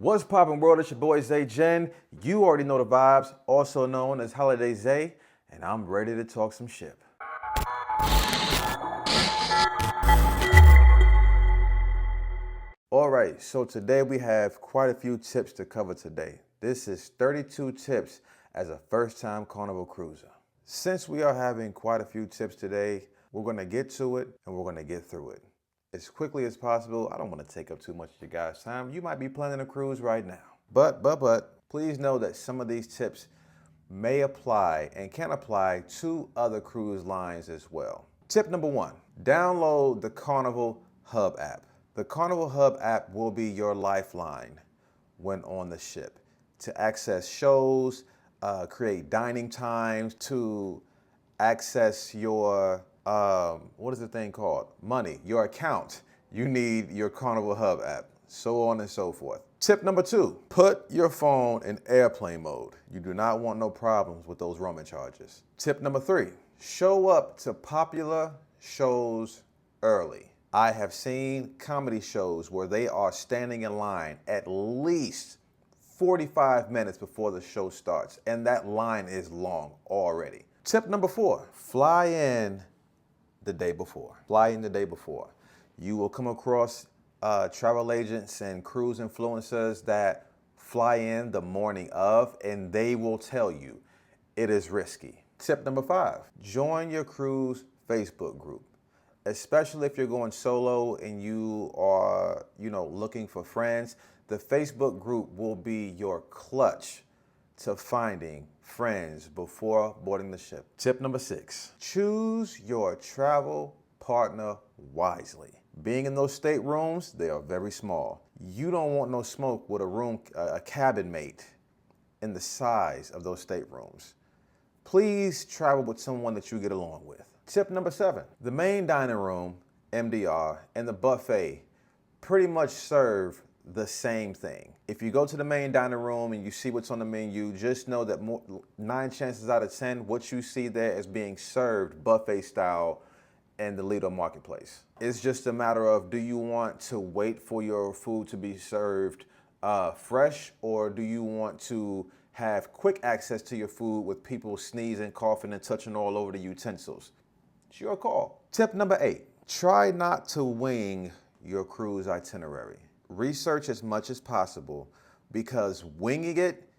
What's poppin' world? It's your boy Zay Jen. You already know the vibes, also known as Holiday Zay, and I'm ready to talk some ship. All right, so today we have quite a few tips to cover today. This is 32 tips as a first-time Carnival cruiser. Since we are having quite a few tips today, we're gonna get to it and we're gonna get through it as quickly as possible. I don't wanna take up too much of your guys' time. You might be planning a cruise right now. But, please know that some of these tips may apply and can apply to other cruise lines as well. Tip number one, download the Carnival Hub app. The Carnival Hub app will be your lifeline when on the ship to access shows, create dining times, to access your, what is the thing called? Money, your account. You need your Carnival Hub app, so on and so forth. Tip number two, put your phone in airplane mode. You do not want no problems with those roaming charges. Tip number three, show up to popular shows early. I have seen comedy shows where they are standing in line at least 45 minutes before the show starts, and that line is long already. Tip number four, fly in the day before. Fly in the day before. You will come across travel agents and cruise influencers that fly in the morning of, and they will tell you it is risky. Tip number five, join your cruise Facebook group. Especially if you're going solo and you are, looking for friends, the Facebook group will be your clutch to finding friends before boarding the ship. Tip number six, choose your travel partner wisely. Being in those staterooms, they are very small. You don't want no smoke with a cabin mate in the size of those staterooms. Please travel with someone that you get along with. Tip number seven, the main dining room, MDR, and the buffet pretty much serve the same thing. If you go to the main dining room and you see what's on the menu, just know that 9 chances out of 10, what you see there is being served buffet style in the Lido Marketplace. It's just a matter of, do you want to wait for your food to be served fresh, or do you want to have quick access to your food with people sneezing, coughing, and touching all over the utensils? It's your call. Tip number eight, try not to wing your cruise itinerary. Research as much as possible, because winging it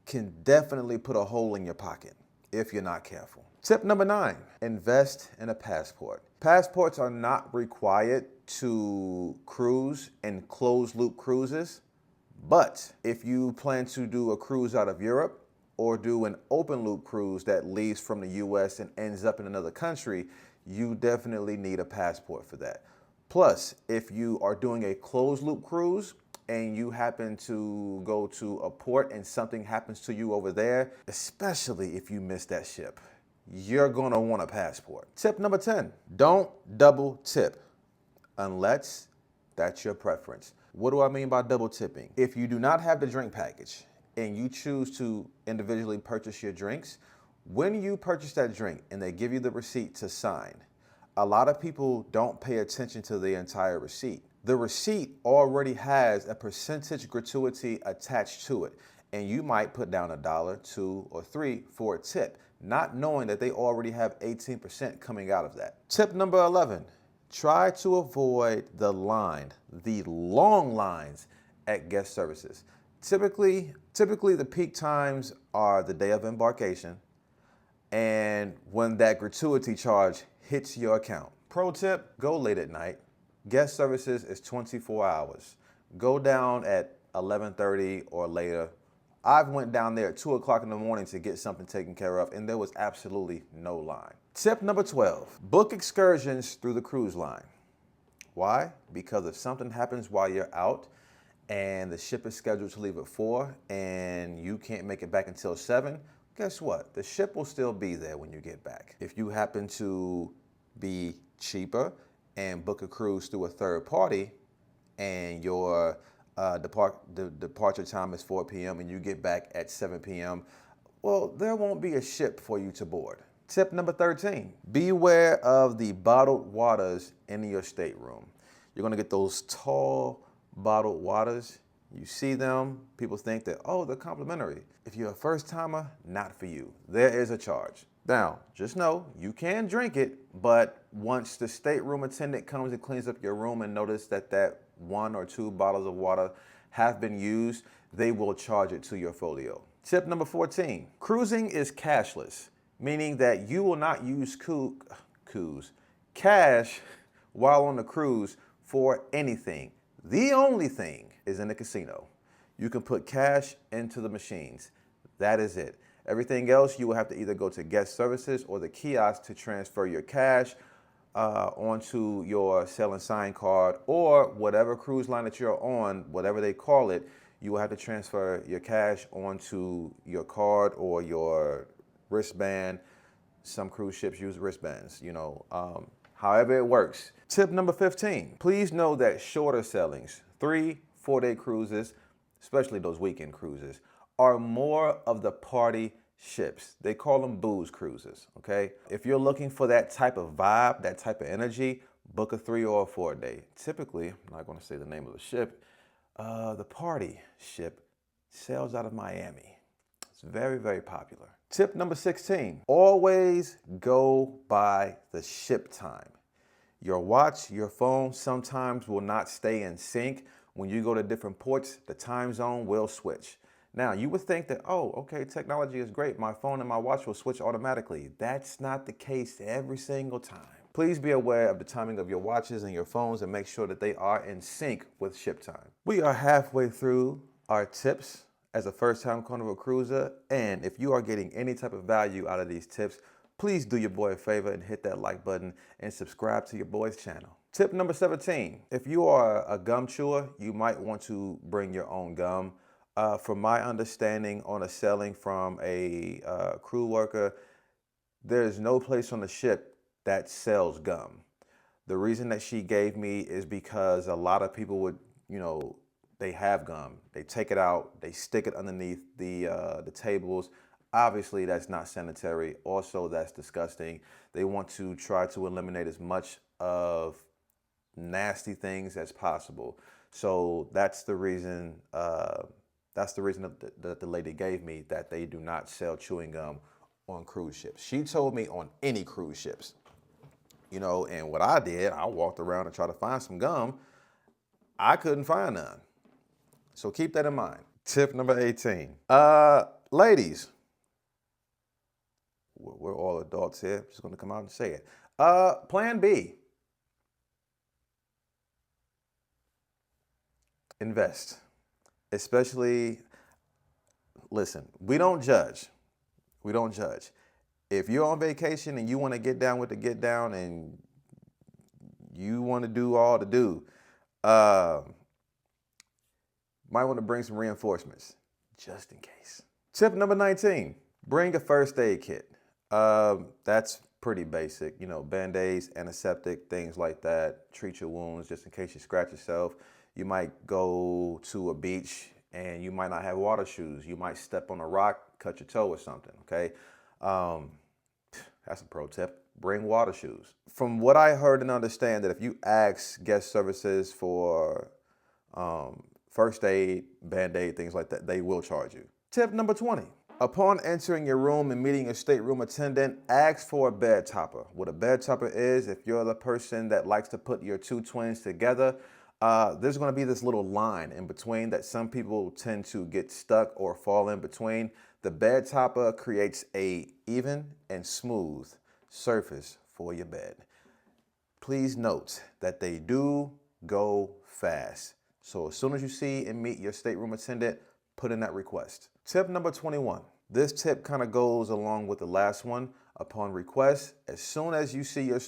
can definitely put a hole in your pocket if you're not careful. Tip number nine, invest in a passport. Passports are not required to cruise in closed loop cruises, but if you plan to do a cruise out of Europe or do an open loop cruise that leaves from the US and ends up in another country, you definitely need a passport for that. Plus, if you are doing a closed loop cruise and you happen to go to a port and something happens to you over there, especially if you miss that ship, you're gonna want a passport. Tip number 10, don't double tip unless that's your preference. What do I mean by double tipping? If you do not have the drink package and you choose to individually purchase your drinks, when you purchase that drink and they give you the receipt to sign, a lot of people don't pay attention to the entire receipt. The receipt already has a percentage gratuity attached to it, and you might put down $1, $2, or $3 for a tip, not knowing that they already have 18% coming out of that. Tip number 11, try to avoid the long lines at guest services. Typically the peak times are the day of embarkation and when that gratuity charge hits your account. Pro tip, go late at night. Guest services is 24 hours. Go down at 11:30 or later. I've went down there at 2 o'clock in the morning to get something taken care of, and there was absolutely no line. Tip number 12, book excursions through the cruise line. Why? Because if something happens while you're out and the ship is scheduled to leave at 4 and you can't make it back until 7, guess what? The ship will still be there when you get back. If you happen to be cheaper and book a cruise through a third party and your the departure time is 4 p.m. and you get back at 7 p.m., well, there won't be a ship for you to board. Tip number 13, beware of the bottled waters in your stateroom. You're gonna get those tall bottled waters. You see them, people think that, oh, they're complimentary. If you're a first timer, not for you. There is a charge. Now, just know you can drink it, but once the stateroom attendant comes and cleans up your room and notice that 1 or 2 bottles of water have been used, they will charge it to your folio. Tip number 14, cruising is cashless, meaning that you will not use cash while on the cruise for anything. The only thing is in the casino. You can put cash into the machines. That is it. Everything else, you will have to either go to guest services or the kiosk to transfer your cash onto your Sail and Sign card, or whatever cruise line that you're on, whatever they call it, you will have to transfer your cash onto your card or your wristband. Some cruise ships use wristbands, however it works. Tip number 15, please know that shorter sailings, 3-4-day cruises, especially those weekend cruises, are more of the party ships. They call them booze cruises, okay? If you're looking for that type of vibe, that type of energy, book a 3 or a 4-day. Typically, I'm not gonna say the name of the ship, the party ship sails out of Miami. It's very, very popular. Tip number 16, always go by the ship time. Your watch, your phone sometimes will not stay in sync. When you go to different ports, the time zone will switch. Now, you would think that, oh, okay, technology is great. My phone and my watch will switch automatically. That's not the case every single time. Please be aware of the timing of your watches and your phones and make sure that they are in sync with ship time. We are halfway through our tips as a first-time Carnival cruiser, and if you are getting any type of value out of these tips, please do your boy a favor and hit that like button and subscribe to your boy's channel. Tip number 17, if you are a gum chewer, you might want to bring your own gum. From my understanding on a sailing from a crew worker, there's no place on the ship that sells gum. The reason that she gave me is because a lot of people would, they have gum. They take it out, they stick it underneath the tables. Obviously, that's not sanitary. Also, that's disgusting. They want to try to eliminate as much of nasty things as possible. So that's the reason. That's the reason that the lady gave me, that they do not sell chewing gum on cruise ships. She told me on any cruise ships, and what I did, I walked around and tried to find some gum. I couldn't find none. So keep that in mind. Tip number 18. Ladies, we're all adults here. I'm just gonna come out and say it. Plan B. Invest. Especially, listen, we don't judge. We don't judge. If you're on vacation and you want to get down with the get down and you want to do all the do, might want to bring some reinforcements, just in case. Tip number 19, bring a first aid kit. That's pretty basic, Band-Aids, antiseptic, things like that. Treat your wounds just in case you scratch yourself. You might go to a beach and you might not have water shoes. You might step on a rock, cut your toe or something, okay? That's a pro tip. Bring water shoes. From what I heard and understand, that if you ask guest services for first aid, Band-Aid, things like that, they will charge you. Tip number 20. Upon entering your room and meeting a stateroom attendant, ask for a bed topper. What a bed topper is, if you're the person that likes to put your two twins together, there's going to be this little line in between that some people tend to get stuck or fall in between. The bed topper creates a even and smooth surface for your bed. Please note that they do go fast. So as soon as you see and meet your stateroom attendant, put in that request. Tip number 21. This tip kind of goes along with the last one. Upon request, as soon as you see your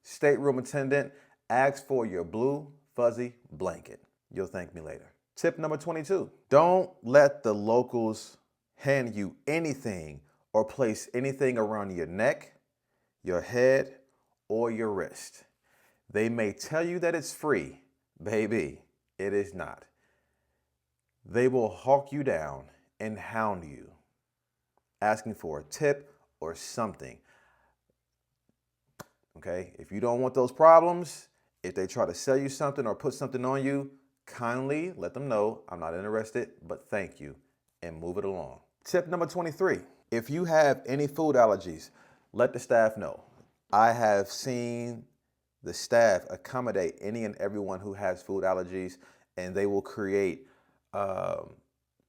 stateroom attendant, ask for your blue fuzzy blanket. You'll thank me later. Tip number 22. Don't let the locals hand you anything or place anything around your neck, your head, or your wrist. They may tell you that it's free. Baby, it is not. They will hawk you down and hound you, asking for a tip or something. Okay? If you don't want those problems, if they try to sell you something or put something on you, kindly let them know I'm not interested, but thank you, and move it along. Tip number 23, if you have any food allergies, let the staff know. I have seen the staff accommodate any and everyone who has food allergies, and they will create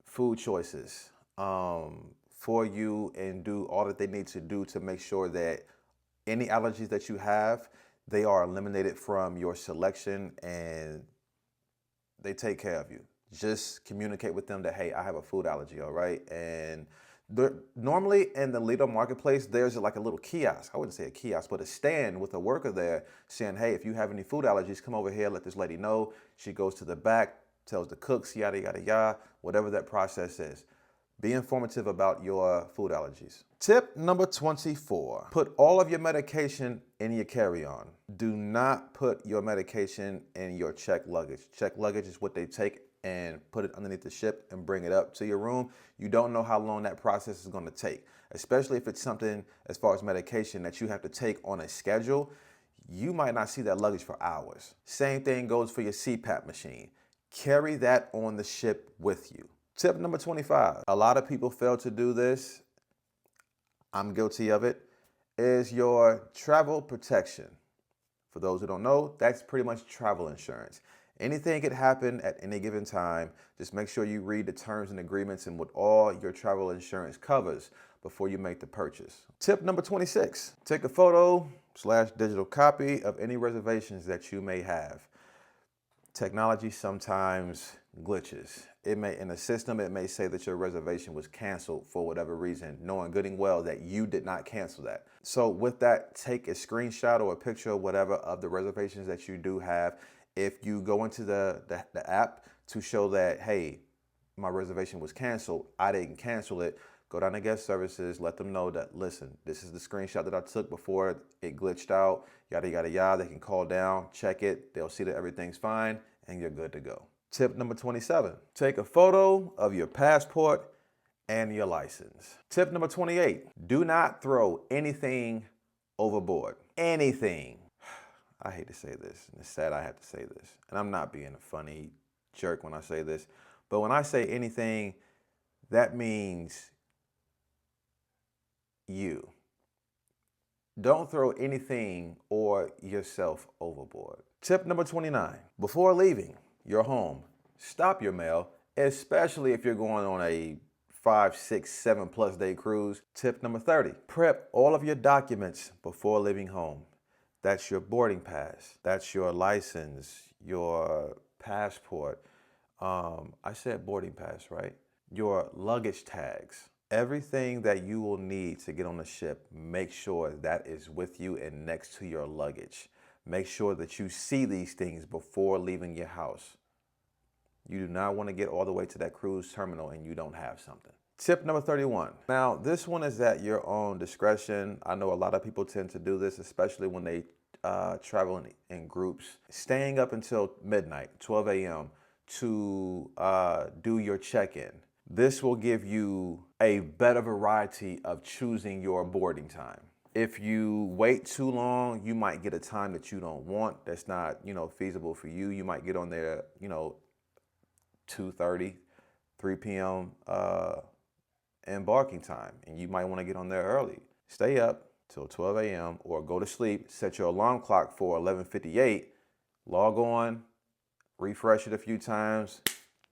food choices for you and do all that they need to do to make sure that any allergies that you have, they are eliminated from your selection and they take care of you. Just communicate with them that, hey, I have a food allergy, all right? And normally in the Lido marketplace, there's like a little kiosk. I wouldn't say a kiosk, but a stand with a worker there saying, hey, if you have any food allergies, come over here, let this lady know. She goes to the back, tells the cooks, yada, yada, yada, whatever that process is. Be informative about your food allergies. Tip number 24, put all of your medication in your carry-on. Do not put your medication in your checked luggage. Checked luggage is what they take and put it underneath the ship and bring it up to your room. You don't know how long that process is going to take, especially if it's something as far as medication that you have to take on a schedule. You might not see that luggage for hours. Same thing goes for your CPAP machine. Carry that on the ship with you. Tip number 25, a lot of people fail to do this, I'm guilty of it, is your travel protection. For those who don't know, that's pretty much travel insurance. Anything could happen at any given time. Just make sure you read the terms and agreements and what all your travel insurance covers before you make the purchase. Tip number 26, take a photo/digital copy of any reservations that you may have. Technology sometimes glitches. It may, in the system, it may say that your reservation was canceled for whatever reason, knowing good and well that you did not cancel that. So with that, take a screenshot or a picture or whatever of the reservations that you do have. If you go into the app to show that, hey, my reservation was canceled, I didn't cancel it, go down to guest services, let them know that, listen, this is the screenshot that I took before it glitched out, yada, yada, yada. They can call down, check it. They'll see that everything's fine and you're good to go. Tip number 27, take a photo of your passport and your license. Tip number 28, do not throw anything overboard. Anything. I hate to say this, and it's sad I have to say this, and I'm not being a funny jerk when I say this, but when I say anything, that means you. Don't throw anything or yourself overboard. Tip number 29, before leaving your home, stop your mail, especially if you're going on a 5, 6, 7+ day cruise. Tip number 30, prep all of your documents before leaving home. That's your boarding pass, that's your license, your passport. I said boarding pass, right? Your luggage tags. Everything that you will need to get on the ship, make sure that is with you and next to your luggage. Make sure that you see these things before leaving your house. You do not want to get all the way to that cruise terminal and you don't have something. Tip number 31. Now, this one is at your own discretion. I know a lot of people tend to do this, especially when they travel in groups. Staying up until midnight, 12 a.m. to do your check-in. This will give you a better variety of choosing your boarding time. If you wait too long, you might get a time that you don't want, that's not, feasible for you. You might get on there, 2:30, 3 p.m. Embarking time, and you might want to get on there early. Stay up till 12 a.m. or go to sleep, set your alarm clock for 11:58, log on, refresh it a few times,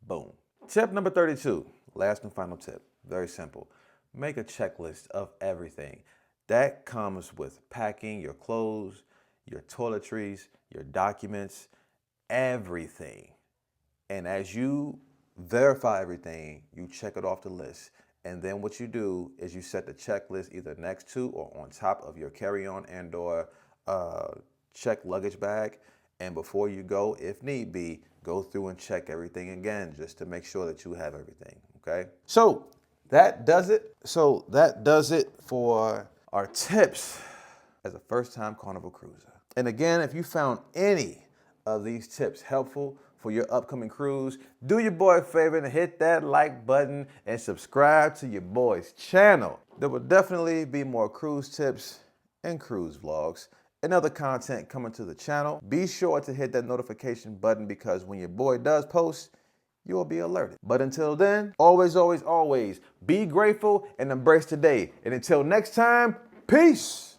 boom. Tip number 32, last and final tip, very simple. Make a checklist of everything. That comes with packing your clothes, your toiletries, your documents, everything. And as you verify everything, you check it off the list. And then what you do is you set the checklist either next to or on top of your carry-on and or checked luggage bag. And before you go, if need be, go through and check everything again just to make sure that you have everything, okay? So that does it. For our tips as a first-time Carnival cruiser. And again, if you found any of these tips helpful for your upcoming cruise, do your boy a favor and hit that like button and subscribe to your boy's channel. There will definitely be more cruise tips and cruise vlogs and other content coming to the channel. Be sure to hit that notification button because when your boy does post, you will be alerted. But until then, always, always, always be grateful and embrace today. And until next time, peace.